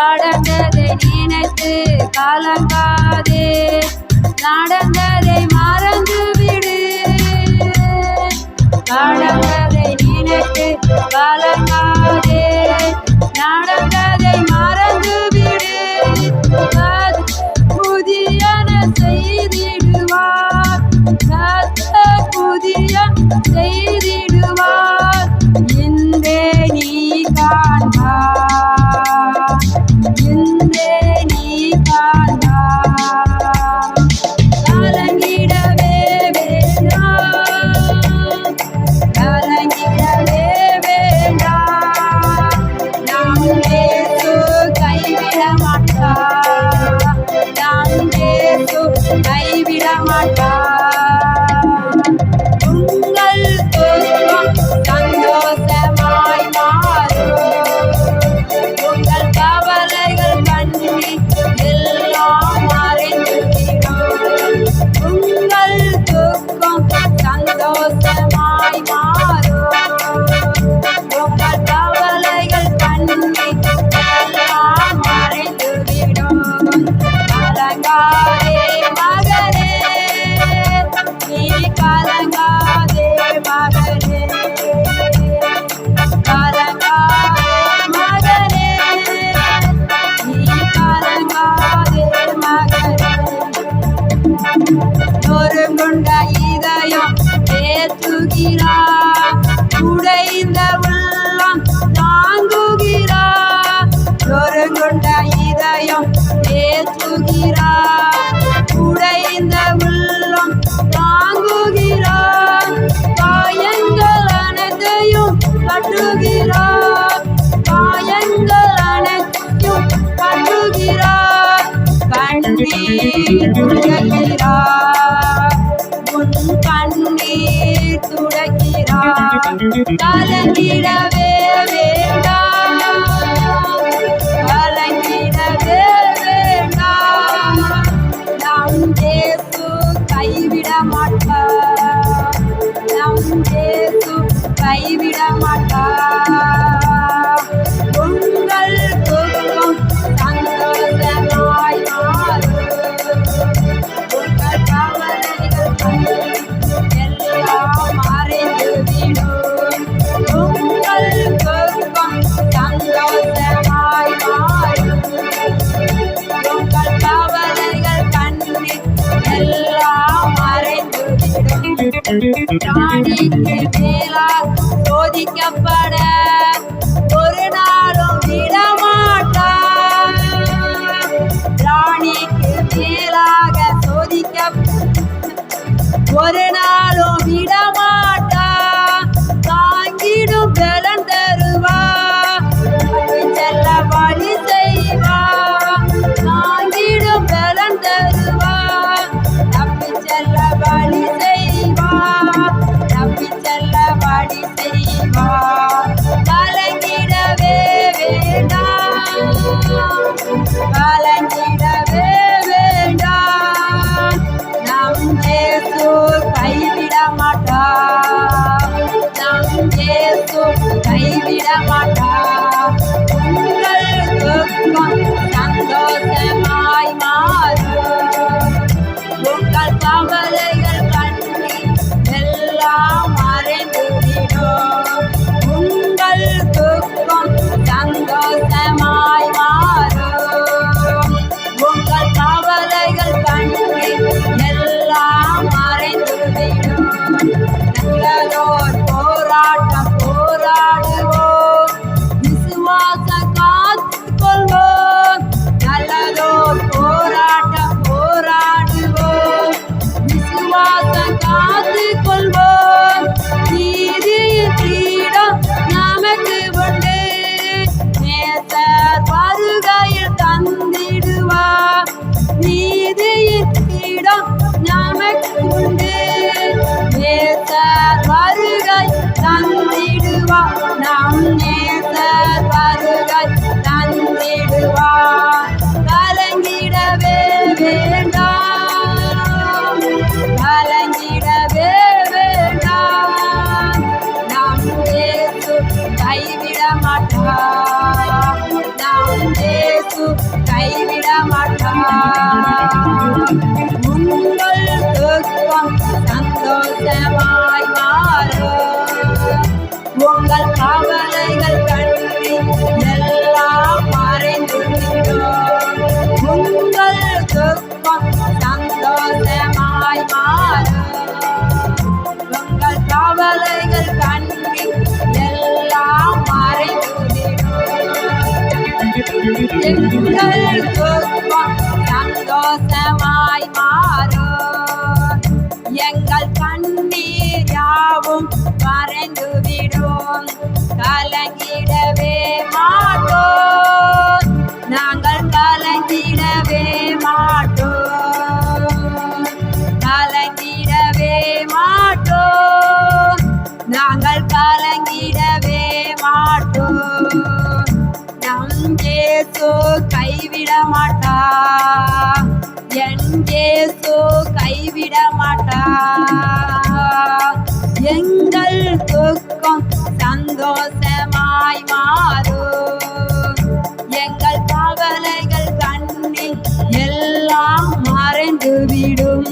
கடந்ததை நினைத்து கலங்காதே, நடந்ததை மறந்துவிடு. கடந்ததை நினைத்து கலங்காதே, நடந்ததை மறந்துவிடு. புதியன செய்திடுவார், புதிய செய்திடுவார். இன்றே நீ காண்பார், இன்றே நீ காண்பார். கலங்கிடவே வேண்டாம், கலங்கிடவே வேண்டாம். நம் இயேசு கைவிட மாட்டார், நம் இயேசு கைவிட மாட்டார். உங்கள் துன்பம் சந்தோஷமாய் மாறும், உங்கள் கவலைகள் கண்ணி எல்லாம் மறைந்துவிடும். உங்கள் துக்கம் சந்தோஷமாய் மாறும், உங்கள் கவலைகள் கண்ணி எல்லாம் மறைந்துவிடும். கலங்காதே மகனே, நீ கலங்காதே மகனே, கலங்காதே மகனே, நீ கலங்காதே மகனே. நொறுங்குண்ட இதயம் தேற்றுகிறார், உடைந்த உள்ளம் தாங்குகிறார். நொறுங்குண்ட இதயம் தேற்றுகிறார், உடைந்த உள்ளம் தாங்குகிறார். காயங்கள் அனைத்தையும் கட்டுகிறார், காயங்கள் அனைத்தையும் கட்டுகிறார். கண்ணீர் துடைக்கிறார், உன் கண்ணீர் துடைக்கிறார். கலங்கிடவே வேண்டாம், கலங்கிடவே வேண்டாம். நம் இயேசு கைவிட மாட்டார், நம் இயேசு கைவிட மாட்டார். உங்கள் துக்கம் சந்தோஷமாய் மாறும், உங்கள் கவலைகள் எல்லாம் மறைந்துவிடும். உங்கள் துக்கம் சந்தோஷமாய் மாறும், உங்கள் கவலைகள் கண்ணீர் எல்லாம் மறைந்துவிடும். ராணிக்கு மேலால் சோதிக்கப்பட ஒரு நாளும் விடமாட்டார், ராணிக்கு மேலாக ஒரு நாளும் விடமாட்டார். தாங்கிடும் பலன் தருவார், செல்ல வழி செய்வார். தாங்கிடும் பலன் தருவார், தப்பி செல்ல வழி செய்வார், தப்பி செல்ல வழி செய்வார். கலங்கிடவே வேண்டாம், கலங்கிடவே வேண்டாம். நம் இயேசு கைவிட மாட்டார், நம் இயேசு கைவிட மாட்டார். உங்கள் துக்கம் சந்தோஷமாய் மாறும், உங்கள் கவலைகள் கண்ணீர் எல்லாம் மறைந்துவிடும். உங்கள் துக்கம் சந்தோஷமாய் மாறும், உங்கள் கவலைகள் கண்ணீர் எல்லாம் மறைந்துவிடும். நல்லதோர் போராட்டம் போராடுவோம், விசுவாசம் காத்துக்கொள்வோம். நல்லதோர் போராட்டம் போராடுவோம், விசுவாசம் காத்துக்கொள்வோம். நீதியின் கிரீடம் நமக்கு உண்டு, நேசர் வருகையில் தந்திடுவார். நீதியின் கிரீடம் நமக்கு உண்டு, நேசர் வருகை தந்திடுவார். நம் நேசர் வருகை தந்திடுவார். கலங்கிட எங்கள் துக்கம் சந்தோஷமாய் மாறும். எங்கள் கண்ணீர் யாவும் மறைந்துவிடும். கலங்கிடவே மாட்டோம், நாங்கள் கலங்கிடவே மாட்டோம். கலங்கிடவே மாட்டோம், நாங்கள் கலங்கிடவே மாட்டோம். நம் இயேசு கைவிட மாட்டார், என் இயேசு கைவிட மாட்டார். எங்கள் துக்கம் சந்தோஷமாய் மாறும். எங்கள் கவலைகள் கண்ணில் எல்லாம் மறைந்துவிடும்.